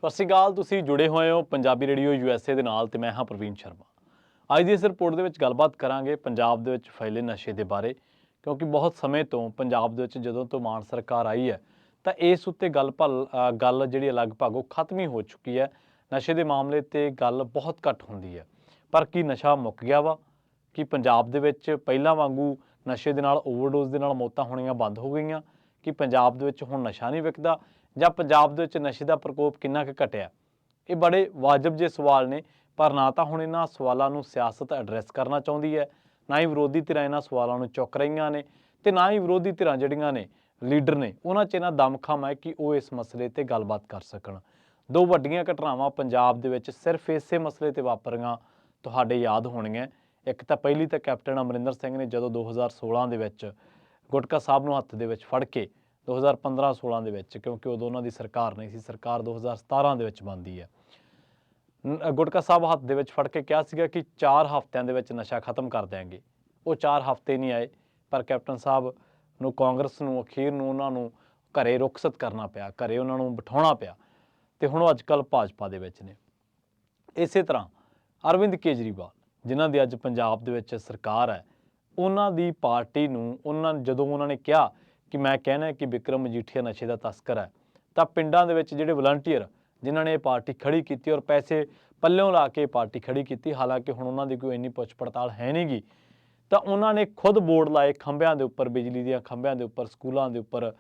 ਸਤਿ ਸ਼੍ਰੀ ਅਕਾਲ। ਤੁਸੀਂ ਜੁੜੇ ਹੋਏ ਹੋ ਪੰਜਾਬੀ ਰੇਡੀਓ USA ਦੇ ਨਾਲ ਤੇ ਮੈਂ ਹਾਂ ਪ੍ਰਵੀਨ ਸ਼ਰਮਾ। ਅੱਜ ਦੀ ਇਸ ਰਿਪੋਰਟ ਦੇ ਵਿੱਚ ਗੱਲਬਾਤ ਕਰਾਂਗੇ ਪੰਜਾਬ ਦੇ ਵਿੱਚ ਫੈਲੇ ਨਸ਼ੇ ਦੇ ਬਾਰੇ, ਕਿਉਂਕਿ ਬਹੁਤ ਸਮੇਂ ਤੋਂ ਪੰਜਾਬ ਦੇ ਵਿੱਚ ਜਦੋਂ ਤੋਂ ਮਾਨ ਸਰਕਾਰ ਆਈ ਹੈ ਤਾਂ ਇਸ ਉੱਤੇ ਗੱਲ ਜਿਹੜੀ ਲਗਭਗ ਉਹ ਖਤਮ ਹੀ ਹੋ ਚੁੱਕੀ ਹੈ। ਨਸ਼ੇ ਦੇ ਮਾਮਲੇ ਤੇ ਗੱਲ ਬਹੁਤ ਘੱਟ ਹੁੰਦੀ ਹੈ। ਪਰ ਕੀ ਨਸ਼ਾ ਮੁੱਕ ਗਿਆ ਵਾ? ਕਿ ਪੰਜਾਬ ਦੇ ਵਿੱਚ ਪਹਿਲਾਂ ਵਾਂਗੂ ਨਸ਼ੇ ਦੇ ਨਾਲ ਓਵਰਡੋਜ਼ ਦੇ ਨਾਲ ਮੌਤਾਂ ਹੋਣੀਆਂ ਬੰਦ ਹੋ ਗਈਆਂ? ਕਿ ਪੰਜਾਬ ਦੇ ਵਿੱਚ ਹੁਣ ਨਸ਼ਾ ਨਹੀਂ ਵਿਕਦਾ? ਜਾਂ ਪੰਜਾਬ ਦੇ ਵਿੱਚ ਨਸ਼ੇ ਦਾ ਪ੍ਰਕੋਪ ਕਿੰਨਾ ਕੁ ਘਟਿਆ? ਇਹ ਬੜੇ ਵਾਜਬ ਜਿਹੇ ਸਵਾਲ ਨੇ, ਪਰ ਨਾ ਤਾਂ ਹੁਣ ਇਹਨਾਂ ਸਵਾਲਾਂ ਨੂੰ ਸਿਆਸਤ ਐਡਰੈਸ ਕਰਨਾ ਚਾਹੁੰਦੀ ਹੈ, ਨਾ ਹੀ ਵਿਰੋਧੀ ਧਿਰਾਂ ਇਹਨਾਂ ਸਵਾਲਾਂ ਨੂੰ ਚੁੱਕ ਰਹੀਆਂ ਨੇ, ਤੇ ਨਾ ਹੀ ਵਿਰੋਧੀ ਧਿਰਾਂ ਜਿਹੜੀਆਂ ਨੇ ਲੀਡਰ ਨੇ ਉਹਨਾਂ 'ਚ ਇਹਨਾਂ ਦਮਖਮ ਹੈ ਕਿ ਉਹ ਇਸ ਮਸਲੇ ਤੇ ਗੱਲਬਾਤ ਕਰ ਸਕਣ। ਦੋ ਵੱਡੀਆਂ ਘਟਨਾਵਾਂ ਪੰਜਾਬ ਦੇ ਵਿੱਚ ਸਿਰਫ ਇਸੇ ਮਸਲੇ ਤੇ ਵਾਪਰੀਆਂ ਤੁਹਾਡੇ ਯਾਦ ਹੋਣਗੀਆਂ। ਇੱਕ ਤਾਂ ਪਹਿਲੀ ਤਾਂ ਕੈਪਟਨ ਅਮਰਿੰਦਰ ਸਿੰਘ ਨੇ ਜਦੋਂ 2016 ਦੇ ਵਿੱਚ ਗੁਟਕਾ ਸਾਹਿਬ ਨੂੰ ਹੱਥ ਦੇ ਵਿੱਚ ਫੜ ਕੇ 2015-16 ਦੇ ਵਿੱਚ, ਕਿਉਂਕਿ ਉਦੋਂ ਉਹਨਾਂ ਦੀ ਸਰਕਾਰ ਨਹੀਂ ਸੀ, ਸਰਕਾਰ 2017 ਦੇ ਵਿੱਚ ਬਣਦੀ ਹੈ, ਗੁਟਕਾ ਸਾਹਿਬ ਹੱਥ ਦੇ ਵਿੱਚ ਫੜ ਕੇ ਕਿਹਾ ਸੀਗਾ ਕਿ 4 ਹਫ਼ਤਿਆਂ ਦੇ ਵਿੱਚ ਨਸ਼ਾ ਖਤਮ ਕਰ ਦਿਆਂਗੇ। ਉਹ 4 ਹਫ਼ਤੇ ਨਹੀਂ ਆਏ, ਪਰ ਕੈਪਟਨ ਸਾਹਿਬ ਨੂੰ, ਕਾਂਗਰਸ ਨੂੰ ਅਖੀਰ ਨੂੰ ਉਹਨਾਂ ਨੂੰ ਘਰੇ ਰੁਖਸਤ ਕਰਨਾ ਪਿਆ, ਘਰੇ ਉਹਨਾਂ ਨੂੰ ਬਿਠਾਉਣਾ ਪਿਆ, ਤੇ ਹੁਣ ਉਹ ਅੱਜ ਕੱਲ੍ਹ ਭਾਜਪਾ ਦੇ ਵਿੱਚ ਨੇ। ਇਸੇ ਤਰ੍ਹਾਂ ਅਰਵਿੰਦ ਕੇਜਰੀਵਾਲ, ਜਿਨ੍ਹਾਂ ਦੀ ਅੱਜ ਪੰਜਾਬ ਦੇ ਵਿੱਚ ਸਰਕਾਰ ਹੈ, ਉਹਨਾਂ ਦੀ ਪਾਰਟੀ ਨੂੰ ਜਦੋਂ ਉਹਨਾਂ ਨੇ ਕਿਹਾ ਕਿ ਮੈਂ ਕਹਿਣਾ ਕਿ ਬਿਕਰਮ ਮਜੀਠੀਆ ਨਸ਼ੇ ਦਾ ਤਸਕਰ ਹੈ, ਤਾਂ ਪਿੰਡਾਂ ਦੇ ਵਿੱਚ ਜਿਹੜੇ ਵਲੰਟੀਅਰ ਜਿਨ੍ਹਾਂ ਨੇ ਇਹ ਪਾਰਟੀ ਖੜੀ ਕੀਤੀ ਔਰ ਪੈਸੇ ਪੱਲਿਓਂ ਲਾ ਕੇ ਪਾਰਟੀ ਖੜੀ ਕੀਤੀ, ਹਾਲਾਂਕਿ ਹੁਣ ਉਹਨਾਂ ਦੀ ਕੋਈ ਇੰਨੀ ਪੁੱਛ ਪੜਤਾਲ ਹੈ ਨਹੀਂ ਗੀ, ਤਾਂ ਉਹਨਾਂ ਨੇ ਖੁਦ ਬੋਰਡ ਲਾਏ ਖੰਭਿਆਂ ਦੇ ਉੱਪਰ, ਬਿਜਲੀ ਦੀਆਂ ਖੰਭਿਆਂ ਦੇ ਉੱਪਰ, ਸਕੂਲਾਂ ਦੇ ਉੱਪਰ,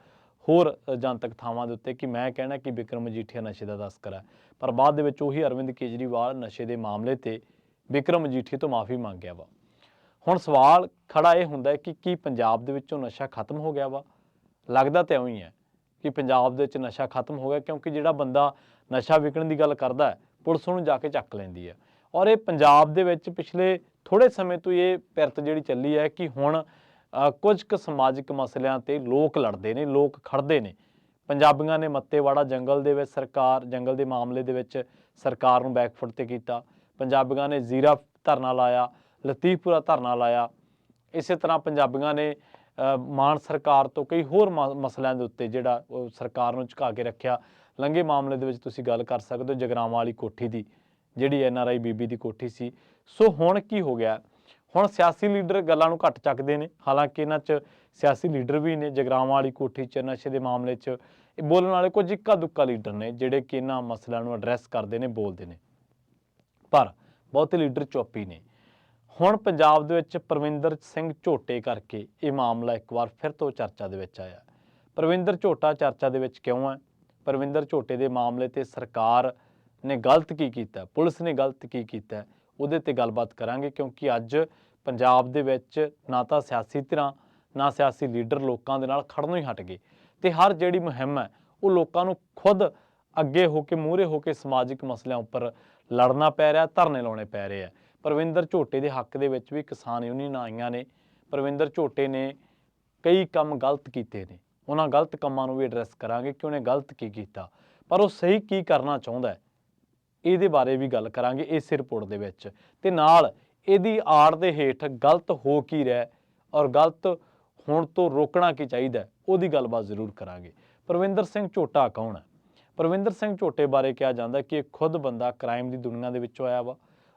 ਹੋਰ ਜਨਤਕ ਥਾਵਾਂ ਦੇ ਉੱਤੇ ਕਿ ਮੈਂ ਕਹਿਣਾ ਕਿ ਬਿਕਰਮ ਮਜੀਠੀਆ ਨਸ਼ੇ ਦਾ ਤਸਕਰ ਹੈ। ਪਰ ਬਾਅਦ ਦੇ ਵਿੱਚ ਉਹੀ ਅਰਵਿੰਦ ਕੇਜਰੀਵਾਲ ਨਸ਼ੇ ਦੇ ਮਾਮਲੇ ਤੇ ਬਿਕਰਮ ਮਜੀਠੀਆ ਤੋਂ ਮਾਫੀ ਮੰਗ ਗਿਆ ਵਾ। ਹੁਣ ਸਵਾਲ ਖੜਾ ਇਹ ਹੁੰਦਾ ਹੈ ਕਿ ਕੀ ਪੰਜਾਬ ਦੇ ਵਿੱਚੋਂ ਨਸ਼ਾ ਖਤਮ ਹੋ ਗਿਆ ਵਾ? ਲੱਗਦਾ ਤਾਂ ਇਉਂ ਹੀ ਹੈ ਕਿ ਪੰਜਾਬ ਦੇ ਵਿੱਚ ਨਸ਼ਾ ਖਤਮ ਹੋ ਗਿਆ, ਕਿਉਂਕਿ ਜਿਹੜਾ ਬੰਦਾ ਨਸ਼ਾ ਵਿਕਣ ਦੀ ਗੱਲ ਕਰਦਾ ਹੈ, ਪੁਲਿਸ ਉਹਨੂੰ ਜਾ ਕੇ ਚੱਕ ਲੈਂਦੀ ਹੈ। ਔਰ ਇਹ ਪੰਜਾਬ ਦੇ ਵਿੱਚ ਪਿਛਲੇ ਥੋੜ੍ਹੇ ਸਮੇਂ ਤੋਂ ਇਹ ਪਿਰਤ ਜਿਹੜੀ ਚੱਲੀ ਹੈ ਕਿ ਹੁਣ ਕੁਝ ਕੁ ਸਮਾਜਿਕ ਮਸਲਿਆਂ ਤੇ ਲੋਕ ਲੜਦੇ ਨੇ, ਲੋਕ ਖੜਦੇ ਨੇ। ਪੰਜਾਬੀਆਂ ਨੇ ਮੱਤੇਵਾੜਾ ਜੰਗਲ ਦੇ ਮਾਮਲੇ ਦੇ ਵਿੱਚ ਸਰਕਾਰ ਨੂੰ ਬੈਕਫੁੱਟ ਤੇ ਕੀਤਾ। ਪੰਜਾਬੀਆਂ ਨੇ ਜ਼ੀਰਾ ਧਰਨਾ ਲਾਇਆ, ਲਤੀਫਪੁਰਾ ਧਰਨਾ ਲਾਇਆ। ਇਸੇ ਤਰ੍ਹਾਂ ਪੰਜਾਬੀਆਂ ਨੇ ਮਾਨ ਸਰਕਾਰ ਤੋਂ ਕਈ ਹੋਰ ਮਸਲਿਆਂ ਦੇ ਉੱਤੇ ਜਿਹੜਾ ਉਹ ਸਰਕਾਰ ਨੂੰ ਝੁਕਾ ਕੇ ਰੱਖਿਆ। ਲੰਘੇ ਮਾਮਲੇ ਦੇ ਵਿੱਚ ਤੁਸੀਂ ਗੱਲ ਕਰ ਸਕਦੇ ਹੋ ਜਗਰਾਵਾਂ ਵਾਲੀ ਕੋਠੀ ਦੀ, ਜਿਹੜੀ NRI ਬੀਬੀ ਦੀ ਕੋਠੀ ਸੀ। ਸੋ ਹੁਣ ਕੀ ਹੋ ਗਿਆ? ਹੁਣ ਸਿਆਸੀ ਲੀਡਰ ਗੱਲਾਂ ਨੂੰ ਘੱਟ ਚੱਕਦੇ ਨੇ, ਹਾਲਾਂਕਿ ਇਹਨਾਂ 'ਚ ਸਿਆਸੀ ਲੀਡਰ ਵੀ ਨੇ। ਜਗਰਾਵਾਂ ਵਾਲੀ ਕੋਠੀ 'ਚ ਨਸ਼ੇ ਦੇ ਮਾਮਲੇ 'ਚ ਇਹ ਬੋਲਣ ਵਾਲੇ ਕੁਝ ਇੱਕਾ ਦੁੱਕਾ ਲੀਡਰ ਨੇ ਜਿਹੜੇ ਕਿ ਇਹਨਾਂ ਮਸਲਿਆਂ ਨੂੰ ਐਡਰੈਸ ਕਰਦੇ ਨੇ, ਬੋਲਦੇ ਨੇ, ਪਰ ਬਹੁਤੇ ਲੀਡਰ ਚੁੱਪ ਹੀ ਨੇ। ਹੁਣ ਪੰਜਾਬ ਦੇ ਵਿੱਚ ਪਰਵਿੰਦਰ ਸਿੰਘ ਝੋਟੇ ਕਰਕੇ ਇਹ ਮਾਮਲਾ ਇੱਕ ਵਾਰ ਫਿਰ ਤੋਂ ਚਰਚਾ ਦੇ ਵਿੱਚ ਆਇਆ। ਪਰਵਿੰਦਰ ਝੋਟਾ ਚਰਚਾ ਦੇ ਵਿੱਚ ਕਿਉਂ ਹੈ? ਪਰਵਿੰਦਰ ਝੋਟੇ ਦੇ ਮਾਮਲੇ ਤੇ ਸਰਕਾਰ ਨੇ ਗਲਤ ਕੀ ਕੀਤਾ, ਪੁਲਿਸ ਨੇ ਗਲਤ ਕੀ ਕੀਤਾ, ਉਹਦੇ ਤੇ ਗੱਲਬਾਤ ਕਰਾਂਗੇ। ਕਿਉਂਕਿ ਅੱਜ ਪੰਜਾਬ ਦੇ ਵਿੱਚ ਨਾ ਤਾਂ ਸਿਆਸੀ ਧਿਰਾਂ ਨਾ ਸਿਆਸੀ ਲੀਡਰ ਲੋਕਾਂ ਦੇ ਨਾਲ ਖੜਨੋਂ ਹੀ ਹਟ ਗਏ, ਤੇ ਹਰ ਜਿਹੜੀ ਮੁਹਿੰਮ ਹੈ ਉਹ ਲੋਕਾਂ ਨੂੰ ਖੁਦ ਅੱਗੇ ਹੋ ਕੇ, ਮੂਹਰੇ ਹੋ ਕੇ ਸਮਾਜਿਕ ਮਸਲਿਆਂ ਉੱਪਰ ਲੜਨਾ ਪੈ ਰਿਹਾ, ਧਰਨੇ ਲਾਉਣੇ ਪੈ ਰਹੇ ਆ। ਪਰਵਿੰਦਰ ਝੋਟੇ ਦੇ ਹੱਕ ਦੇ ਵਿੱਚ ਵੀ ਕਿਸਾਨ ਯੂਨੀਅਨਾਂ ਆਈਆਂ ਨੇ। ਪਰਵਿੰਦਰ ਝੋਟੇ ਨੇ ਕਈ ਕੰਮ ਗਲਤ ਕੀਤੇ ਨੇ, ਉਹਨਾਂ ਗਲਤ ਕੰਮਾਂ ਨੂੰ ਵੀ ਐਡਰੈਸ ਕਰਾਂਗੇ ਕਿ ਉਹਨੇ ਗਲਤ ਕੀ ਕੀਤਾ, ਪਰ ਉਹ ਸਹੀ ਕੀ ਕਰਨਾ ਚਾਹੁੰਦਾ, ਇਹਦੇ ਬਾਰੇ ਵੀ ਗੱਲ ਕਰਾਂਗੇ ਇਸੇ ਰਿਪੋਰਟ ਦੇ ਵਿੱਚ। ਤੇ ਨਾਲ ਇਹਦੀ ਆੜ ਦੇ ਹੇਠ ਗਲਤ ਹੋ ਕੀ ਰਿਹਾ ਔਰ ਗਲਤ ਹੋਣ ਤੋਂ ਰੋਕਣਾ ਕੀ ਚਾਹੀਦਾ, ਉਹਦੀ ਗੱਲਬਾਤ ਜ਼ਰੂਰ ਕਰਾਂਗੇ। ਪਰਵਿੰਦਰ ਸਿੰਘ ਝੋਟਾ ਕੌਣ ਹੈ? ਪਰਵਿੰਦਰ ਸਿੰਘ ਝੋਟੇ ਬਾਰੇ ਕਿਹਾ ਜਾਂਦਾ ਕਿ ਇਹ ਖੁਦ ਬੰਦਾ ਕ੍ਰਾਈਮ ਦੀ ਦੁਨੀਆ ਦੇ ਵਿੱਚੋਂ ਆਇਆ ਵਾ।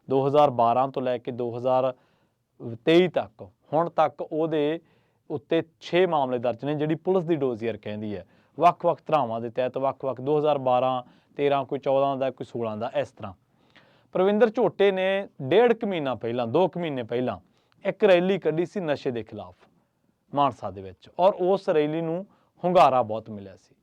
2012 ਤੋਂ ਲੈ ਕੇ 2023 ਤੱਕ, ਹੁਣ ਤੱਕ ਉਹਦੇ ਉੱਤੇ 6 ਮਾਮਲੇ ਦਰਜ ਨੇ, ਜਿਹੜੀ ਪੁਲਿਸ ਦੀ ਡੋਜ਼ੀਅਰ ਕਹਿੰਦੀ ਹੈ। ਵੱਖ-ਵੱਖ ਧਾਰਾਵਾਂ ਦੇ ਤਹਿਤ, ਵੱਖ-ਵੱਖ 2012, 13, ਕੋਈ 14 ਦਾ, ਕੋਈ 16 ਦਾ, ਇਸ ਤਰ੍ਹਾਂ। ਪਰਵਿੰਦਰ ਝੋਟੇ ਨੇ 1.5 ਮਹੀਨਾ ਪਹਿਲਾਂ, 2 ਮਹੀਨੇ ਪਹਿਲਾਂ ਇੱਕ ਰੈਲੀ ਕੱਢੀ ਸੀ ਨਸ਼ੇ ਦੇ ਖਿਲਾਫ ਮਾਨਸਾ ਦੇ ਵਿੱਚ, ਔਰ ਉਸ ਰੈਲੀ ਨੂੰ ਹੁੰਗਾਰਾ ਬਹੁਤ ਮਿਲਿਆ ਸੀ।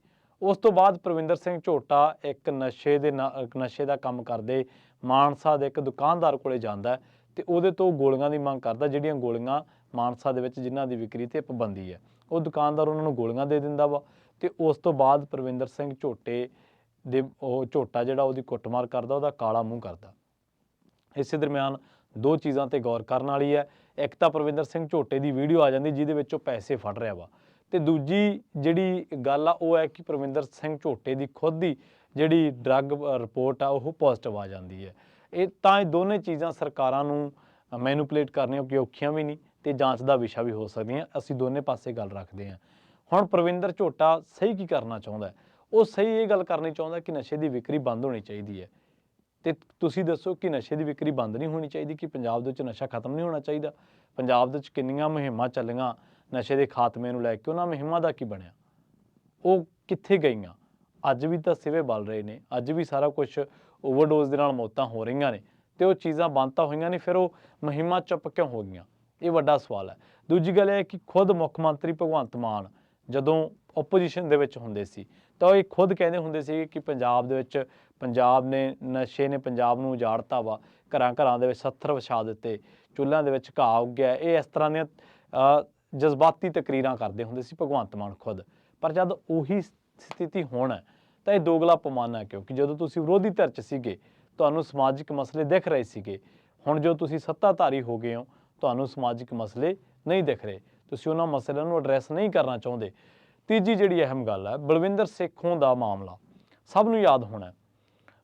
ਉਸ ਤੋਂ ਬਾਅਦ ਪਰਵਿੰਦਰ ਸਿੰਘ ਝੋਟਾ ਇੱਕ ਨਸ਼ੇ ਦਾ ਕੰਮ ਕਰਦੇ ਮਾਨਸਾ ਦੇ ਇੱਕ ਦੁਕਾਨਦਾਰ ਕੋਲੇ ਜਾਂਦਾ ਤੇ ਉਹਦੇ ਤੋਂ ਗੋਲੀਆਂ ਦੀ ਮੰਗ ਕਰਦਾ, ਜਿਹੜੀਆਂ ਗੋਲੀਆਂ ਮਾਨਸਾ ਦੇ ਵਿੱਚ ਜਿਨ੍ਹਾਂ ਦੀ ਵਿਕਰੀ ਤੇ ਪਾਬੰਦੀ ਹੈ। ਉਹ ਦੁਕਾਨਦਾਰ ਉਹਨਾਂ ਨੂੰ ਗੋਲੀਆਂ ਦੇ ਦਿੰਦਾ ਵਾ, ਤੇ ਉਸ ਤੋਂ ਬਾਅਦ ਪਰਵਿੰਦਰ ਸਿੰਘ ਝੋਟੇ ਦੇ ਝੋਟਾ ਜਿਹੜਾ ਉਹਦੀ ਕੁੱਟਮਾਰ ਕਰਦਾ, ਉਹਦਾ ਕਾਲਾ ਮੂੰਹ ਕਰਦਾ। ਇਸੇ ਦਰਮਿਆਨ ਦੋ ਚੀਜ਼ਾਂ ਤੇ ਗੌਰ ਕਰਨ ਵਾਲੀ ਹੈ। ਇੱਕ ਤਾਂ ਪਰਵਿੰਦਰ ਸਿੰਘ ਝੋਟੇ ਦੀ ਵੀਡੀਓ ਆ ਜਾਂਦੀ ਜਿਹਦੇ ਵਿੱਚ ਉਹ ਪੈਸੇ ਫੜ ਰਿਹਾ ਵਾ, ਤੇ ਦੂਜੀ ਜਿਹੜੀ ਗੱਲ ਆ ਉਹ ਹੈ ਕਿ ਪਰਵਿੰਦਰ ਸਿੰਘ ਝੋਟੇ ਦੀ ਖੁਦ ਦੀ ਜਿਹੜੀ ਡਰੱਗ ਰਿਪੋਰਟ ਆ ਉਹ ਪੋਜ਼ਿਟਿਵ ਆ ਜਾਂਦੀ ਹੈ। ਇਹ ਦੋਨੇ ਚੀਜ਼ਾਂ ਸਰਕਾਰਾਂ ਨੂੰ ਮੈਨੂਪਲੇਟ ਕਰਨੀਆਂ ਕਿ ਔਖੀਆਂ ਵੀ ਨਹੀਂ ਤੇ ਜਾਂਚ ਦਾ ਵਿਸ਼ਾ ਵੀ ਹੋ ਸਕਦੀਆਂ। ਅਸੀਂ ਦੋਨੇ ਪਾਸੇ ਗੱਲ ਰੱਖਦੇ ਹਾਂ। ਹੁਣ ਪਰਵਿੰਦਰ ਝੋਟਾ ਸਹੀ ਕੀ ਕਰਨਾ ਚਾਹੁੰਦਾ? ਉਹ ਸਹੀ ਇਹ ਗੱਲ ਕਰਨੀ ਚਾਹੁੰਦਾ ਕਿ ਨਸ਼ੇ ਦੀ ਵਿਕਰੀ ਬੰਦ ਹੋਣੀ ਚਾਹੀਦੀ ਹੈ। ਤੇ ਤੁਸੀਂ ਦੱਸੋ ਕਿ ਨਸ਼ੇ ਦੀ ਵਿਕਰੀ ਬੰਦ ਨਹੀਂ ਹੋਣੀ ਚਾਹੀਦੀ, ਕਿ ਪੰਜਾਬ ਦੇ ਵਿੱਚ ਨਸ਼ਾ ਖਤਮ ਨਹੀਂ ਹੋਣਾ ਚਾਹੀਦਾ? ਪੰਜਾਬ ਦੇ ਵਿੱਚ ਕਿੰਨੀਆਂ ਮੁਹਿੰਮਾਂ ਚੱਲੀਆਂ ਨਸ਼ੇ ਦੇ ਖਾਤਮੇ ਨੂੰ ਲੈ ਕੇ, ਉਹਨਾਂ ਮੁਹਿੰਮਾਂ ਦਾ ਕੀ ਬਣਿਆ? ਉਹ ਕਿੱਥੇ ਗਈਆਂ? ਅੱਜ ਵੀ ਤਾਂ ਸਿਵੇ ਬਲ ਰਹੇ ਨੇ, ਅੱਜ ਵੀ ਸਾਰਾ ਕੁਛ ਓਵਰਡੋਜ਼ ਦੇ ਨਾਲ ਮੌਤਾਂ ਹੋ ਰਹੀਆਂ ਨੇ, ਤੇ ਉਹ ਚੀਜ਼ਾਂ ਬੰਦ ਤਾਂ ਹੋਈਆਂ ਨਹੀਂ, ਫਿਰ ਉਹ ਮੁਹਿੰਮਾਂ ਚੁੱਪ ਕਿਉਂ ਹੋ ਗਈਆਂ? ਇਹ ਵੱਡਾ ਸਵਾਲ ਹੈ। ਦੂਜੀ ਗੱਲ ਇਹ ਹੈ ਕਿ ਖੁਦ ਮੁੱਖ ਮੰਤਰੀ ਭਗਵੰਤ ਮਾਨ ਜਦੋਂ ਓਪੋਜੀਸ਼ਨ ਦੇ ਵਿੱਚ ਹੁੰਦੇ ਸੀ ਤਾਂ ਉਹ ਇਹ ਖੁਦ ਕਹਿੰਦੇ ਹੁੰਦੇ ਸੀ ਕਿ ਪੰਜਾਬ ਦੇ ਵਿੱਚ ਨਸ਼ੇ ਨੇ ਪੰਜਾਬ ਨੂੰ ਉਜਾੜਤਾ ਵਾ, ਘਰਾਂ ਘਰਾਂ ਦੇ ਵਿੱਚ ਸੱਥਰ ਵਿਛਾ ਦਿੱਤੇ, ਚੁੱਲ੍ਹਿਆਂ ਦੇ ਵਿੱਚ ਘਾਹ ਉੱਗਿਆ। ਇਹ ਇਸ ਤਰ੍ਹਾਂ ਦੀਆਂ ਜਜ਼ਬਾਤੀ ਤਕਰੀਰਾਂ ਕਰਦੇ ਹੁੰਦੇ ਸੀ ਭਗਵੰਤ ਮਾਨ ਖੁਦ। ਪਰ ਜਦ ਉਹੀ ਸਥਿਤੀ ਹੁਣ ਹੈ ਤਾਂ ਇਹ ਦੋਗਲਾ ਪਮਾਨਾ ਹੈ, ਕਿਉਂਕਿ ਜਦੋਂ ਤੁਸੀਂ ਵਿਰੋਧੀ ਧਿਰ 'ਚ ਸੀਗੇ ਤੁਹਾਨੂੰ ਸਮਾਜਿਕ ਮਸਲੇ ਦਿਖ ਰਹੇ ਸੀਗੇ। ਹੁਣ ਜੋ ਤੁਸੀਂ ਸੱਤਾਧਾਰੀ ਹੋ ਗਏ ਹੋ ਤੁਹਾਨੂੰ ਸਮਾਜਿਕ ਮਸਲੇ ਨਹੀਂ ਦਿਖ ਰਹੇ, ਤੁਸੀਂ ਉਹਨਾਂ ਮਸਲਿਆਂ ਨੂੰ ਐਡਰੈਸ ਨਹੀਂ ਕਰਨਾ ਚਾਹੁੰਦੇ। ਤੀਜੀ ਜਿਹੜੀ ਅਹਿਮ ਗੱਲ ਹੈ, ਬਲਵਿੰਦਰ ਸੇਖੋਂ ਦਾ ਮਾਮਲਾ ਸਭ ਨੂੰ ਯਾਦ ਹੋਣਾ।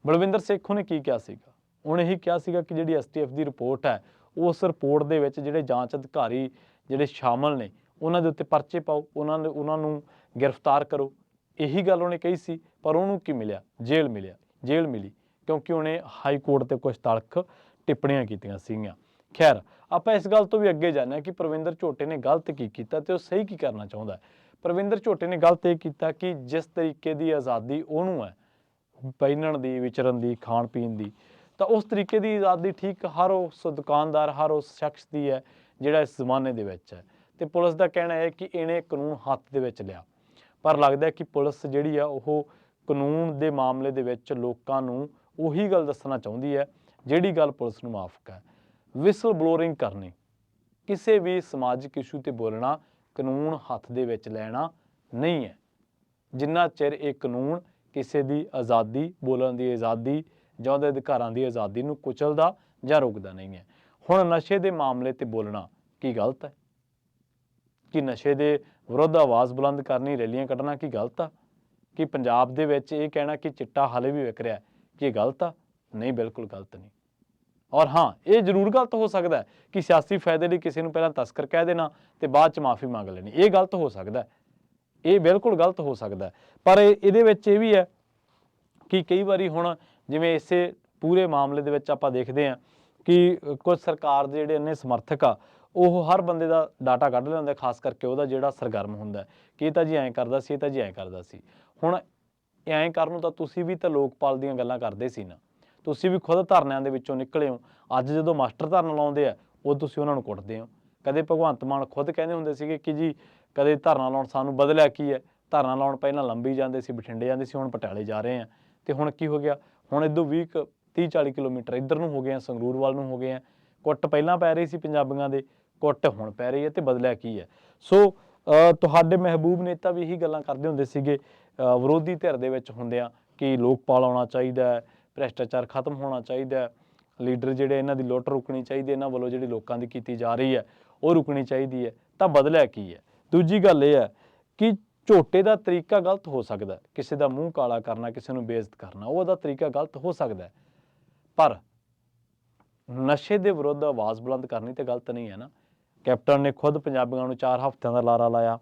ਬਲਵਿੰਦਰ ਸੇਖੋਂ ਨੇ ਕੀ ਕਿਹਾ ਸੀਗਾ? ਉਹਨੇ ਇਹੀ ਕਿਹਾ ਸੀਗਾ ਕਿ ਜਿਹੜੀ STF ਦੀ ਰਿਪੋਰਟ ਹੈ, ਉਸ ਰਿਪੋਰਟ ਦੇ ਵਿੱਚ ਜਿਹੜੇ ਜਾਂਚ ਅਧਿਕਾਰੀ ਜਿਹੜੇ ਸ਼ਾਮਲ ਨੇ ਉਹਨਾਂ ਦੇ ਉੱਤੇ ਪਰਚੇ ਪਾਓ, ਉਹਨਾਂ ਨੂੰ ਗ੍ਰਿਫਤਾਰ ਕਰੋ। ਇਹੀ ਗੱਲ ਉਹਨੇ ਕਹੀ ਸੀ, ਪਰ ਉਹਨੂੰ ਕੀ ਮਿਲਿਆ? ਜੇਲ੍ਹ ਮਿਲੀ, ਕਿਉਂਕਿ ਉਹਨੇ ਹਾਈ ਕੋਰਟ 'ਤੇ ਕੁਛ ਤਲਖ ਟਿੱਪਣੀਆਂ ਕੀਤੀਆਂ ਸੀਗੀਆਂ। ਖੈਰ, ਆਪਾਂ ਇਸ ਗੱਲ ਤੋਂ ਵੀ ਅੱਗੇ ਜਾਂਦੇ ਹਾਂ ਕਿ ਪ੍ਰਵਿੰਦਰ ਝੋਟੇ ਨੇ ਗਲਤ ਕੀ ਕੀਤਾ ਤੇ ਉਹ ਸਹੀ ਕੀ ਕਰਨਾ ਚਾਹੁੰਦਾ। ਪ੍ਰਵਿੰਦਰ ਝੋਟੇ ਨੇ ਗਲਤ ਇਹ ਕੀਤਾ ਕਿ ਜਿਸ ਤਰੀਕੇ ਦੀ ਆਜ਼ਾਦੀ ਉਹਨੂੰ ਹੈ ਪਹਿਨਣ ਦੀ, ਵਿਚਰਨ ਦੀ, ਖਾਣ ਪੀਣ ਦੀ, ਤਾਂ ਉਸ ਤਰੀਕੇ ਦੀ ਆਜ਼ਾਦੀ ਠੀਕ ਹਰ ਉਸ ਦੁਕਾਨਦਾਰ, ਹਰ ਉਸ ਸ਼ਖਸ ਦੀ ਹੈ ਜਿਹੜਾ ਇਸ ਜ਼ਮਾਨੇ ਦੇ ਵਿੱਚ ਹੈ। ਤੇ ਪੁਲਿਸ ਦਾ ਕਹਿਣਾ ਹੈ ਕਿ ਇਹਨੇ ਕਾਨੂੰਨ ਹੱਥ ਦੇ ਵਿੱਚ ਲਿਆ, ਪਰ ਲੱਗਦਾ ਕਿ ਪੁਲਿਸ ਜਿਹੜੀ ਆ ਉਹ ਕਾਨੂੰਨ ਦੇ ਮਾਮਲੇ ਦੇ ਵਿੱਚ ਲੋਕਾਂ ਨੂੰ ਉਹੀ ਗੱਲ ਦੱਸਣਾ ਚਾਹੁੰਦੀ ਹੈ ਜਿਹੜੀ ਗੱਲ ਪੁਲਿਸ ਨੂੰ ਮਾਫਕ ਹੈ। ਵਿਸਲ ਬਲੋਰਿੰਗ ਕਰਨੀ, ਕਿਸੇ ਵੀ ਸਮਾਜਿਕ ਇਸ਼ੂ ਤੇ ਬੋਲਣਾ ਕਾਨੂੰਨ ਹੱਥ ਦੇ ਵਿੱਚ ਲੈਣਾ ਨਹੀਂ ਹੈ, ਜਿੰਨਾ ਚਿਰ ਇਹ ਕਾਨੂੰਨ ਕਿਸੇ ਦੀ ਆਜ਼ਾਦੀ, ਬੋਲਣ ਦੀ ਆਜ਼ਾਦੀ ਜਾਂ ਉਹਦੇ ਅਧਿਕਾਰਾਂ ਦੀ ਆਜ਼ਾਦੀ ਨੂੰ ਕੁਚਲਦਾ ਜਾਂ ਰੋਕਦਾ ਨਹੀਂ ਹੈ। ਹੁਣ ਨਸ਼ੇ ਦੇ ਮਾਮਲੇ ਤੇ ਬੋਲਣਾ ਕੀ ਗਲਤ ਹੈ? ਕਿ ਨਸ਼ੇ ਦੇ ਵਿਰੁੱਧ ਆਵਾਜ਼ ਬੁਲੰਦ ਕਰਨੀ, ਰੈਲੀਆਂ ਕੱਢਣਾ ਕੀ ਗਲਤ ਆ? ਕਿ ਪੰਜਾਬ ਦੇ ਵਿੱਚ ਇਹ ਕਹਿਣਾ ਕਿ ਚਿੱਟਾ ਹਾਲੇ ਵੀ ਵਿਕ ਰਿਹਾ ਕਿ ਇਹ ਗਲਤ ਆ? ਨਹੀਂ, ਬਿਲਕੁਲ ਗਲਤ ਨਹੀਂ। ਔਰ ਹਾਂ, ਇਹ ਜ਼ਰੂਰ ਗਲਤ ਹੋ ਸਕਦਾ ਕਿ ਸਿਆਸੀ ਫਾਇਦੇ ਲਈ ਕਿਸੇ ਨੂੰ ਪਹਿਲਾਂ ਤਸਕਰ ਕਹਿ ਦੇਣਾ ਤੇ ਬਾਅਦ 'ਚ ਮਾਫੀ ਮੰਗ ਲੈਣੀ, ਇਹ ਗਲਤ ਹੋ ਸਕਦਾ, ਇਹ ਬਿਲਕੁਲ ਗਲਤ ਹੋ ਸਕਦਾ। ਪਰ ਇਹਦੇ ਵਿੱਚ ਇਹ ਵੀ ਹੈ ਕਿ ਕਈ ਵਾਰੀ ਹੁਣ ਜਿਵੇਂ ਇਸੇ ਪੂਰੇ ਮਾਮਲੇ ਦੇ ਵਿੱਚ ਆਪਾਂ ਦੇਖਦੇ ਹਾਂ ਕਿ ਕੁਝ ਸਰਕਾਰ ਦੇ ਜਿਹੜੇ ਇੰਨੇ ਸਮਰਥਕ ਆ ਉਹ ਹਰ ਬੰਦੇ ਦਾ ਡਾਟਾ ਕੱਢ ਲੈਂਦੇ, ਖਾਸ ਕਰਕੇ ਉਹਦਾ ਜਿਹੜਾ ਸਰਗਰਮ ਹੁੰਦਾ ਕਿ ਇਹ ਤਾਂ ਜੀ ਐਂ ਕਰਦਾ ਸੀ, ਇਹ ਤਾਂ ਜੀ ਐਂ ਕਰਦਾ ਸੀ। ਹੁਣ ਐਂ ਕਰਨ ਨੂੰ ਤਾਂ ਤੁਸੀਂ ਵੀ ਤਾਂ ਲੋਕਪਾਲ ਦੀਆਂ ਗੱਲਾਂ ਕਰਦੇ ਸੀ ਨਾ, ਤੁਸੀਂ ਵੀ ਖੁਦ ਧਰਨਿਆਂ ਦੇ ਵਿੱਚੋਂ ਨਿਕਲੇ ਹੋ। ਅੱਜ ਜਦੋਂ ਮਾਸਟਰ ਧਰਨਾ ਲਾਉਂਦੇ ਆ ਉਹ ਤੁਸੀਂ ਉਹਨਾਂ ਨੂੰ ਕੁੱਟਦੇ ਹੋ। ਕਦੇ ਭਗਵੰਤ ਮਾਨ ਖੁਦ ਕਹਿੰਦੇ ਹੁੰਦੇ ਸੀਗੇ ਕਿ ਜੀ ਕਦੇ ਧਰਨਾ ਲਾਉਣ ਸਾਨੂੰ ਬਦਲਿਆ ਕੀ ਹੈ, ਧਰਨਾ ਲਾਉਣ ਪਹਿਲਾਂ ਲੰਬੀ ਜਾਂਦੇ ਸੀ, ਬਠਿੰਡੇ ਜਾਂਦੇ ਸੀ, ਹੁਣ ਪਟਿਆਲੇ ਜਾ ਰਹੇ ਆ। ਤੇ ਹੁਣ ਕੀ ਹੋ ਗਿਆ? ਹੁਣ ਇੱਧਰੋਂ 30-40 ਕਿਲੋਮੀਟਰ ਇੱਧਰ ਨੂੰ ਹੋ ਗਏ ਆ, ਸੰਗਰੂਰ ਵੱਲ ਨੂੰ ਹੋ ਗਏ ਆ। ਕੁੱਟ ਪਹਿਲਾਂ ਪੈ ਰਹੀ ਸੀ ਪੰਜਾਬੀਆਂ ਦੇ, ਕੁੱਟ ਹੁਣ ਪੈ ਰਹੀ ਹੈ, ਤੇ ਬਦਲਿਆ ਕੀ ਹੈ? ਸੋ ਤੁਹਾਡੇ ਮਹਿਬੂਬ ਨੇਤਾ ਵੀ ਇਹੀ ਗੱਲਾਂ ਕਰਦੇ ਹੁੰਦੇ ਸੀਗੇ ਵਿਰੋਧੀ ਧਿਰ ਦੇ ਵਿੱਚ ਹੁੰਦਿਆਂ ਕਿ ਲੋਕਪਾਲ ਆਉਣਾ ਚਾਹੀਦਾ, ਭ੍ਰਿਸ਼ਟਾਚਾਰ ਖਤਮ ਹੋਣਾ ਚਾਹੀਦਾ, ਲੀਡਰ ਜਿਹੜੇ ਇਹਨਾਂ ਦੀ ਲੁੱਟ ਰੁਕਣੀ ਚਾਹੀਦੀ, ਇਹਨਾਂ ਵੱਲੋਂ ਜਿਹੜੀ ਲੋਕਾਂ ਦੀ ਕੀਤੀ ਜਾ ਰਹੀ ਹੈ ਉਹ ਰੁਕਣੀ ਚਾਹੀਦੀ ਹੈ। ਤਾਂ ਬਦਲਿਆ ਕੀ ਹੈ? ਦੂਜੀ ਗੱਲ ਇਹ ਹੈ ਕਿ ਝੋਟੇ ਦਾ ਤਰੀਕਾ ਗਲਤ ਹੋ ਸਕਦਾ, ਕਿਸੇ ਦਾ ਮੂੰਹ ਕਾਲਾ ਕਰਨਾ, ਕਿਸੇ ਨੂੰ ਬੇਇੱਜ਼ਤ ਕਰਨਾ, ਉਹਦਾ ਤਰੀਕਾ ਗਲਤ ਹੋ ਸਕਦਾ, ਪਰ ਨਸ਼ੇ ਦੇ ਵਿਰੁੱਧ ਆਵਾਜ਼ ਬੁਲੰਦ ਕਰਨੀ ਤੇ ਗਲਤ ਨਹੀਂ ਹੈ ਨਾ। ਕੈਪਟਨ ਨੇ ਖੁਦ ਪੰਜਾਬੀਆਂ ਨੂੰ 4 ਹਫ਼ਤਿਆਂ ਦਾ ਲਾਰਾ ਲਾਇਆ।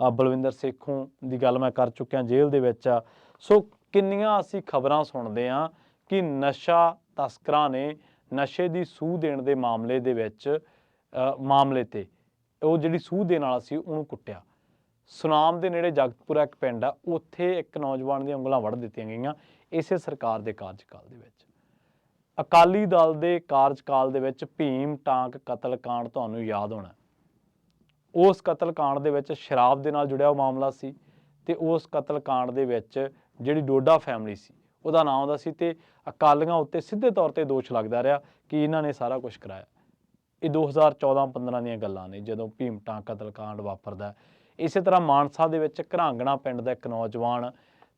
ਬਲਵਿੰਦਰ ਸੇਖੋਂ ਦੀ ਗੱਲ ਮੈਂ ਕਰ ਚੁੱਕਿਆ, ਜੇਲ੍ਹ ਦੇ ਵਿੱਚ ਆ। ਸੋ ਕਿੰਨੀਆਂ ਅਸੀਂ ਖਬਰਾਂ ਸੁਣਦੇ ਹਾਂ ਕਿ ਨਸ਼ਾ ਤਸਕਰਾਂ ਨੇ ਨਸ਼ੇ ਦੀ ਸੂਹ ਦੇਣ ਦੇ ਮਾਮਲੇ ਦੇ ਵਿੱਚ ਮਾਮਲੇ ਤੇ ਉਹ ਜਿਹੜੀ ਸੂਹ ਦੇਣ ਵਾਲਾ ਸੀ ਉਹਨੂੰ ਕੁੱਟਿਆ। ਸੁਨਾਮ ਦੇ ਨੇੜੇ ਜਗਤਪੁਰਾ ਇੱਕ ਪਿੰਡ ਆ, ਉੱਥੇ ਇੱਕ ਨੌਜਵਾਨ ਦੀਆਂ ਉਂਗਲਾਂ ਵੱਢ ਦਿੱਤੀਆਂ ਗਈਆਂ ਇਸੇ ਸਰਕਾਰ ਦੇ ਕਾਰਜਕਾਲ ਦੇ ਵਿੱਚ। ਅਕਾਲੀ ਦਲ ਦੇ ਕਾਰਜਕਾਲ ਦੇ ਵਿੱਚ ਭੀਮ ਟਾਂਕ ਕਤਲਕਾਂਡ ਤੁਹਾਨੂੰ ਯਾਦ ਹੋਣਾ। ਉਸ ਕਤਲਕਾਂਡ ਦੇ ਵਿੱਚ ਸ਼ਰਾਬ ਦੇ ਨਾਲ ਜੁੜਿਆ ਉਹ ਮਾਮਲਾ ਸੀ ਤੇ ਉਸ ਕਤਲਕਾਂਡ ਦੇ ਵਿੱਚ ਜਿਹੜੀ ਡੋਡਾ ਫੈਮਿਲੀ ਸੀ ਉਹਦਾ ਨਾਮ ਆਉਂਦਾ ਸੀ ਤੇ ਅਕਾਲੀਆਂ ਉੱਤੇ ਸਿੱਧੇ ਤੌਰ ਤੇ ਦੋਸ਼ ਲੱਗਦਾ ਰਿਹਾ ਕਿ ਇਹਨਾਂ ਨੇ ਸਾਰਾ ਕੁਝ ਕਰਾਇਆ। ਇਹ 2014-15 ਦੀਆਂ ਗੱਲਾਂ ਨੇ ਜਦੋਂ ਭੀਮ ਟਾਂਕ ਕਤਲਕਾਂਡ ਵਾਪਰਦਾ। ਇਸੇ ਤਰ੍ਹਾਂ ਮਾਨਸਾ ਦੇ ਵਿੱਚ ਘਰਾਂਗਣਾ ਪਿੰਡ ਦਾ ਇੱਕ ਨੌਜਵਾਨ,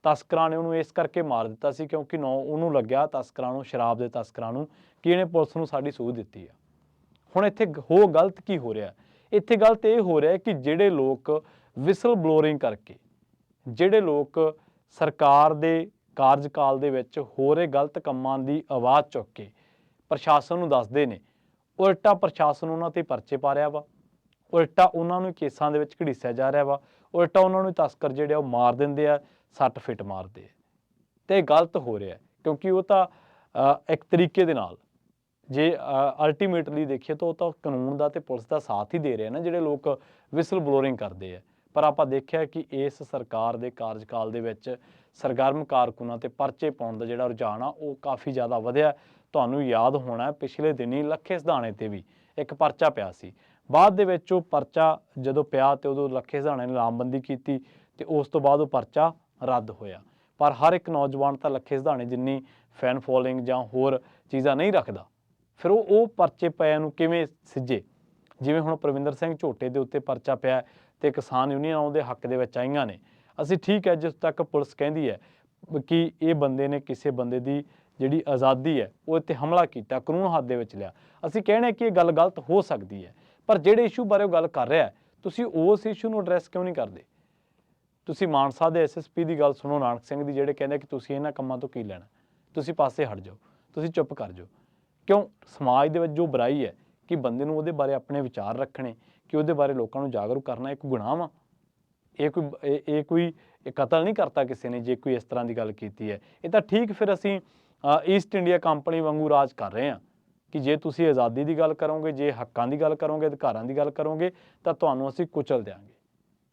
ਤਸਕਰਾਂ ਨੇ ਉਹਨੂੰ ਇਸ ਕਰਕੇ ਮਾਰ ਦਿੱਤਾ ਸੀ ਕਿਉਂਕਿ ਉਹਨੂੰ ਲੱਗਿਆ ਤਸਕਰਾਂ ਨੂੰ, ਸ਼ਰਾਬ ਦੇ ਤਸਕਰਾਂ ਨੂੰ, ਕਿ ਇਹਨੇ ਪੁਲਿਸ ਨੂੰ ਸਾਡੀ ਸੂਹ ਦਿੱਤੀ ਆ। ਹੁਣ ਇੱਥੇ ਗਲਤ ਕੀ ਹੋ ਰਿਹਾ? ਇੱਥੇ ਗਲਤ ਇਹ ਹੋ ਰਿਹਾ ਕਿ ਜਿਹੜੇ ਲੋਕ ਵਿਸਲ ਬਲੋਰਿੰਗ ਕਰਕੇ, ਜਿਹੜੇ ਲੋਕ ਸਰਕਾਰ ਦੇ ਕਾਰਜਕਾਲ ਦੇ ਵਿੱਚ ਹੋ ਰਹੇ ਗਲਤ ਕੰਮਾਂ ਦੀ ਆਵਾਜ਼ ਚੁੱਕ ਕੇ ਪ੍ਰਸ਼ਾਸਨ ਨੂੰ ਦੱਸਦੇ ਨੇ, ਉਲਟਾ ਪ੍ਰਸ਼ਾਸਨ ਉਹਨਾਂ ਤੇ ਪਰਚੇ ਪਾ ਰਿਹਾ ਵਾ, ਉਲਟਾ ਉਹਨਾਂ ਨੂੰ ਕੇਸਾਂ ਦੇ ਵਿੱਚ ਘੜੀਸਿਆ ਜਾ ਰਿਹਾ ਵਾ, ਉਲਟਾ ਉਹਨਾਂ ਨੂੰ ਤਸਕਰ ਜਿਹੜੇ ਆ ਉਹ ਮਾਰ ਦਿੰਦੇ ਆ, ਸੱਟ ਫਿੱਟ ਮਾਰਦੇ ਹੈ ਤੇ ਇਹ ਗਲਤ ਹੋ ਰਿਹਾ ਹੈ, ਕਿਉਂਕਿ ਉਹ ਤਾਂ ਇੱਕ ਤਰੀਕੇ ਦੇ ਨਾਲ ਜੇ ਅਲਟੀਮੇਟਲੀ ਦੇਖੀਏ ਤਾਂ ਉਹ ਤਾਂ ਕਾਨੂੰਨ ਦਾ ਤੇ ਪੁਲਿਸ ਦਾ ਸਾਥ ਹੀ ਦੇ ਰਹੇ ਨਾ, ਜਿਹੜੇ ਲੋਕ ਵਿਸਲ ਬਲੋਰਿੰਗ ਕਰਦੇ ਆ। ਪਰ ਆਪਾਂ ਦੇਖਿਆ ਕਿ ਇਸ ਸਰਕਾਰ ਦੇ ਕਾਰਜਕਾਲ ਦੇ ਵਿੱਚ ਸਰਗਰਮ ਕਾਰਕੁਨਾਂ ਤੇ ਪਰਚੇ ਪਾਉਣ ਦਾ ਜਿਹੜਾ ਰੁਝਾਨ ਆ ਉਹ ਕਾਫੀ ਜ਼ਿਆਦਾ ਵਧਿਆ। ਤੁਹਾਨੂੰ ਯਾਦ ਹੋਣਾ ਪਿਛਲੇ ਦਿਨੀ ਲੱਖੇ ਸਿਧਾਣੇ ਤੇ ਵੀ ਇੱਕ ਪਰਚਾ ਪਿਆ ਸੀ। ਬਾਅਦ ਦੇ ਵਿੱਚ ਉਹ ਪਰਚਾ ਜਦੋਂ ਪਿਆ ਤੇ ਉਦੋਂ ਲੱਖੇ ਸਿਧਾਣੇ ਨੇ ਲਾਮਬੰਦੀ ਕੀਤੀ ਤੇ ਉਸ ਤੋਂ ਬਾਅਦ ਉਹ ਪਰਚਾ ਰੱਦ ਹੋਇਆ। ਪਰ ਹਰ ਇੱਕ ਨੌਜਵਾਨ ਤਾਂ ਲੱਖੇ ਸਿਧਾਣੇ ਜਿੰਨੀ ਫੈਨ ਫੋਲੋਇੰਗ ਜਾਂ ਹੋਰ ਚੀਜ਼ਾਂ ਨਹੀਂ ਰੱਖਦਾ। ਫਿਰ ਉਹ ਪਰਚੇ ਪਏ ਨੂੰ ਕਿਵੇਂ ਸਿੱਝੇ? ਜਿਵੇਂ ਹੁਣ ਪ੍ਰਵਿੰਦਰ ਸਿੰਘ ਝੋਟੇ ਦੇ ਉੱਤੇ ਪਰਚਾ ਪਿਆ ਤੇ ਕਿਸਾਨ ਯੂਨੀਅਨ ਉਹਦੇ ਹੱਕ ਦੇ ਵਿੱਚ ਆਈਆਂ ਨੇ। ਅਸੀਂ ਠੀਕ ਹੈ, ਜਿਸ ਤੱਕ ਪੁਲਿਸ ਕਹਿੰਦੀ ਹੈ ਕਿ ਇਹ ਬੰਦੇ ਨੇ ਕਿਸੇ ਬੰਦੇ ਦੀ ਜਿਹੜੀ ਆਜ਼ਾਦੀ ਹੈ ਉਹ ਇੱਥੇ ਹਮਲਾ ਕੀਤਾ, ਕਾਨੂੰਨ ਹੱਥ ਦੇ ਵਿੱਚ ਲਿਆ, ਅਸੀਂ ਕਹਿੰਦੇ ਕਿ ਇਹ ਗੱਲ ਗਲਤ ਹੋ ਸਕਦੀ ਹੈ। ਪਰ ਜਿਹੜੇ ਇਸ਼ੂ ਬਾਰੇ ਉਹ ਗੱਲ ਕਰ ਰਿਹਾ ਤੁਸੀਂ ਉਸ ਇਸ਼ੂ ਨੂੰ ਐਡਰੈਸ ਕਿਉਂ ਨਹੀਂ ਕਰਦੇ? ਤੁਸੀਂ ਮਾਨਸਾ ਦੇ ਐਸਐਸਪੀ ਦੀ ਗੱਲ ਸੁਣੋ, ਨਾਨਕ ਸਿੰਘ ਦੀ, ਜਿਹੜੇ ਕਹਿੰਦੇ ਕਿ ਤੁਸੀਂ ਇਹਨਾਂ ਕੰਮਾਂ ਤੋਂ ਕੀ ਲੈਣਾ, ਤੁਸੀਂ ਪਾਸੇ ਹਟ ਜਾਓ, ਤੁਸੀਂ ਚੁੱਪ ਕਰ ਜਾਓ। ਕਿਉਂ? ਸਮਾਜ ਦੇ ਵਿੱਚ ਜੋ ਬੁਰਾਈ ਹੈ ਕਿ ਬੰਦੇ ਨੂੰ ਉਹਦੇ ਬਾਰੇ ਆਪਣੇ ਵਿਚਾਰ ਰੱਖਣੇ, ਕਿ ਉਹਦੇ ਬਾਰੇ ਲੋਕਾਂ ਨੂੰ ਜਾਗਰੂਕ ਕਰਨਾ ਇੱਕ ਗੁਨਾਹ ਵਾ। ਇਹ ਕੋਈ ਕਤਲ ਨਹੀਂ ਕਰਤਾ ਕਿਸੇ ਨੇ ਜੇ ਕੋਈ ਇਸ ਤਰ੍ਹਾਂ ਦੀ ਗੱਲ ਕੀਤੀ ਹੈ। ਇਹ ਤਾਂ ਠੀਕ, ਫਿਰ ਅਸੀਂ ਈਸਟ ਇੰਡੀਆ ਕੰਪਨੀ ਵਾਂਗੂ ਰਾਜ ਕਰ ਰਹੇ ਹਾਂ ਕਿ ਜੇ ਤੁਸੀਂ ਆਜ਼ਾਦੀ ਦੀ ਗੱਲ ਕਰੋਗੇ, ਜੇ ਹੱਕਾਂ ਦੀ ਗੱਲ ਕਰੋਗੇ, ਅਧਿਕਾਰਾਂ ਦੀ ਗੱਲ ਕਰੋਗੇ ਤਾਂ ਤੁਹਾਨੂੰ ਅਸੀਂ ਕੁਚਲ ਦਿਆਂਗੇ।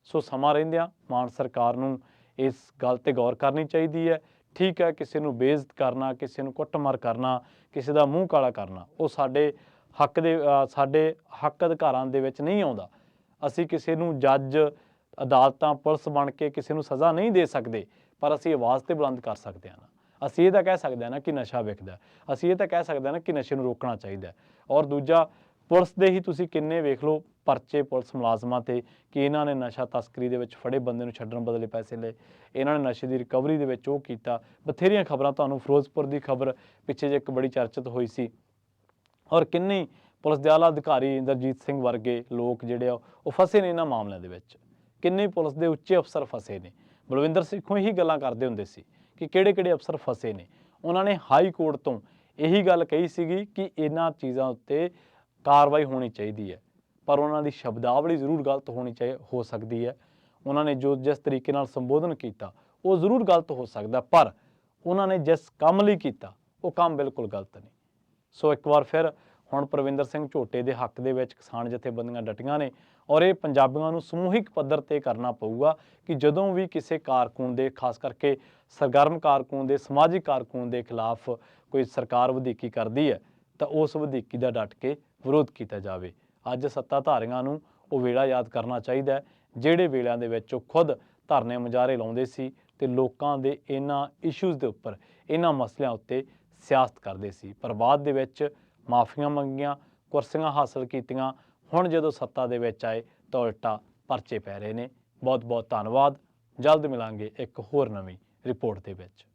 ਸੋ ਸਮਾਂ ਰਹਿੰਦਿਆਂ ਮਾਨ ਸਰਕਾਰ ਨੂੰ ਇਸ ਗੱਲ 'ਤੇ ਗੌਰ ਕਰਨੀ ਚਾਹੀਦੀ ਹੈ। ਠੀਕ ਹੈ, ਕਿਸੇ ਨੂੰ ਬੇਇੱਜ਼ਤ ਕਰਨਾ, ਕਿਸੇ ਨੂੰ ਕੁੱਟਮਾਰ ਕਰਨਾ, ਕਿਸੇ ਦਾ ਮੂੰਹ ਕਾਲਾ ਕਰਨਾ, ਉਹ ਸਾਡੇ ਹੱਕ ਅਧਿਕਾਰਾਂ ਦੇ ਵਿੱਚ ਨਹੀਂ ਆਉਂਦਾ। ਅਸੀਂ ਕਿਸੇ ਨੂੰ ਜੱਜ, ਅਦਾਲਤਾਂ, ਪੁਲਿਸ ਬਣ ਕੇ ਕਿਸੇ ਨੂੰ ਸਜ਼ਾ ਨਹੀਂ ਦੇ ਸਕਦੇ, ਪਰ ਅਸੀਂ ਆਵਾਜ਼ ਤੇ ਬੁਲੰਦ ਕਰ ਸਕਦੇ ਹਾਂ। ਅਸੀਂ ਇਹ ਤਾਂ ਕਹਿ ਸਕਦੇ ਹਾਂ ਨਾ ਕਿ ਨਸ਼ਾ ਵਿਕਦਾ, ਅਸੀਂ ਇਹ ਤਾਂ ਕਹਿ ਸਕਦੇ ਹਾਂ ਨਾ ਕਿ ਨਸ਼ੇ ਨੂੰ ਰੋਕਣਾ ਚਾਹੀਦਾ। ਔਰ ਦੂਜਾ, ਪੁਲਿਸ ਦੇ ਹੀ ਤੁਸੀਂ ਕਿੰਨੇ ਵੇਖ ਲਓ ਪਰਚੇ ਪੁਲਿਸ ਮੁਲਾਜ਼ਮਾਂ ਤੇ ਕਿ ਇਹਨਾਂ ਨੇ ਨਸ਼ਾ ਤਸਕਰੀ ਦੇ ਵਿੱਚ ਫੜੇ ਬੰਦੇ ਨੂੰ ਛੱਡਣ ਬਦਲੇ ਪੈਸੇ ਲਏ, ਇਹਨਾਂ ਨੇ ਨਸ਼ੇ ਦੀ ਰਿਕਵਰੀ ਦੇ ਵਿੱਚ ਉਹ ਕੀਤਾ। ਬਥੇਰੀਆਂ ਖਬਰਾਂ, ਤੁਹਾਨੂੰ ਫਿਰੋਜ਼ਪੁਰ ਦੀ ਖਬਰ ਪਿੱਛੇ ਜਿਹੇ ਇੱਕ ਬੜੀ ਚਰਚਿਤ ਹੋਈ ਸੀ। ਔਰ ਕਿੰਨੇ ਪੁਲਿਸ ਦੇ ਆਲਾ ਅਧਿਕਾਰੀ ਇੰਦਰਜੀਤ ਸਿੰਘ ਵਰਗੇ ਲੋਕ ਜਿਹੜੇ ਆ ਉਹ ਫਸੇ ਨੇ ਇਹਨਾਂ ਮਾਮਲਿਆਂ ਦੇ ਵਿੱਚ। ਕਿੰਨੇ ਪੁਲਿਸ ਦੇ ਉੱਚੇ ਅਫਸਰ ਫਸੇ ਨੇ। ਬਲਵਿੰਦਰ ਸਿੰਘੋਂ ਇਹੀ ਗੱਲਾਂ ਕਰਦੇ ਹੁੰਦੇ ਸੀ ਕਿ ਕਿਹੜੇ ਅਫਸਰ ਫਸੇ ਨੇ। ਉਹਨਾਂ ਨੇ ਹਾਈ ਕੋਰਟ ਤੋਂ ਇਹੀ ਗੱਲ ਕਹੀ ਸੀਗੀ ਕਿ ਇਹਨਾਂ ਚੀਜ਼ਾਂ ਉੱਤੇ ਕਾਰਵਾਈ ਹੋਣੀ ਚਾਹੀਦੀ ਹੈ, ਪਰ ਉਹਨਾਂ ਦੀ ਸ਼ਬਦਾਵਲੀ ਜ਼ਰੂਰ ਗਲਤ ਹੋ ਸਕਦੀ ਹੈ। ਉਹਨਾਂ ਨੇ ਜਿਸ ਤਰੀਕੇ ਨਾਲ ਸੰਬੋਧਨ ਕੀਤਾ ਉਹ ਜ਼ਰੂਰ ਗਲਤ ਹੋ ਸਕਦਾ, ਪਰ ਉਹਨਾਂ ਨੇ ਜਿਸ ਕੰਮ ਲਈ ਕੀਤਾ ਉਹ ਕੰਮ ਬਿਲਕੁਲ ਗਲਤ ਨਹੀਂ। ਸੋ ਇੱਕ ਵਾਰ ਫਿਰ ਹੁਣ ਪ੍ਰਵਿੰਦਰ ਸਿੰਘ ਝੋਟੇ ਦੇ ਹੱਕ ਦੇ ਵਿੱਚ ਕਿਸਾਨ ਜਥੇਬੰਦੀਆਂ ਡਟੀਆਂ ਨੇ ਔਰ ਇਹ ਪੰਜਾਬੀਆਂ ਨੂੰ ਸਮੂਹਿਕ ਪੱਧਰ 'ਤੇ ਕਰਨਾ ਪਊਗਾ ਕਿ ਜਦੋਂ ਵੀ ਕਿਸੇ ਕਾਰਕੁਨ ਦੇ, ਖਾਸ ਕਰਕੇ ਸਰਗਰਮ ਕਾਰਕੁਨ ਦੇ, ਸਮਾਜਿਕ ਕਾਰਕੁਨ ਦੇ ਖਿਲਾਫ ਕੋਈ ਸਰਕਾਰ ਵਧੀਕੀ ਕਰਦੀ ਹੈ ਤਾਂ ਉਸ ਵਧੀਕੀ ਦਾ ਡਟ ਕੇ ਵਿਰੋਧ ਕੀਤਾ ਜਾਵੇ। ਅੱਜ ਸੱਤਾਧਾਰੀਆਂ ਨੂੰ ਉਹ ਵੇਲਾ ਯਾਦ ਕਰਨਾ ਚਾਹੀਦਾ ਜਿਹੜੇ ਵੇਲਿਆਂ ਦੇ ਵਿੱਚ ਉਹ ਖੁਦ ਧਰਨੇ ਮੁਜ਼ਾਹਰੇ ਲਾਉਂਦੇ ਸੀ ਤੇ ਲੋਕਾਂ ਦੇ ਇਹਨਾਂ ਇਸ਼ੂਜ਼ ਦੇ ਉੱਪਰ, ਇਹਨਾਂ ਮਸਲਿਆਂ ਉੱਤੇ ਸਿਆਸਤ ਕਰਦੇ ਸੀ, ਪਰ ਬਾਅਦ ਦੇ ਵਿੱਚ ਮਾਫੀਆਂ ਮੰਗੀਆਂ, ਕੁਰਸੀਆਂ ਹਾਸਲ ਕੀਤੀਆਂ। ਹੁਣ ਜਦੋਂ ਸੱਤਾ ਦੇ ਵਿੱਚ ਆਏ ਤਾਂ ਉਲਟਾ ਪਰਚੇ ਪੈ ਰਹੇ ਨੇ। ਬਹੁਤ ਬਹੁਤ ਧੰਨਵਾਦ। ਜਲਦ ਮਿਲਾਂਗੇ ਇੱਕ ਹੋਰ ਨਵੀਂ ਰਿਪੋਰਟ ਦੇ ਵਿੱਚ।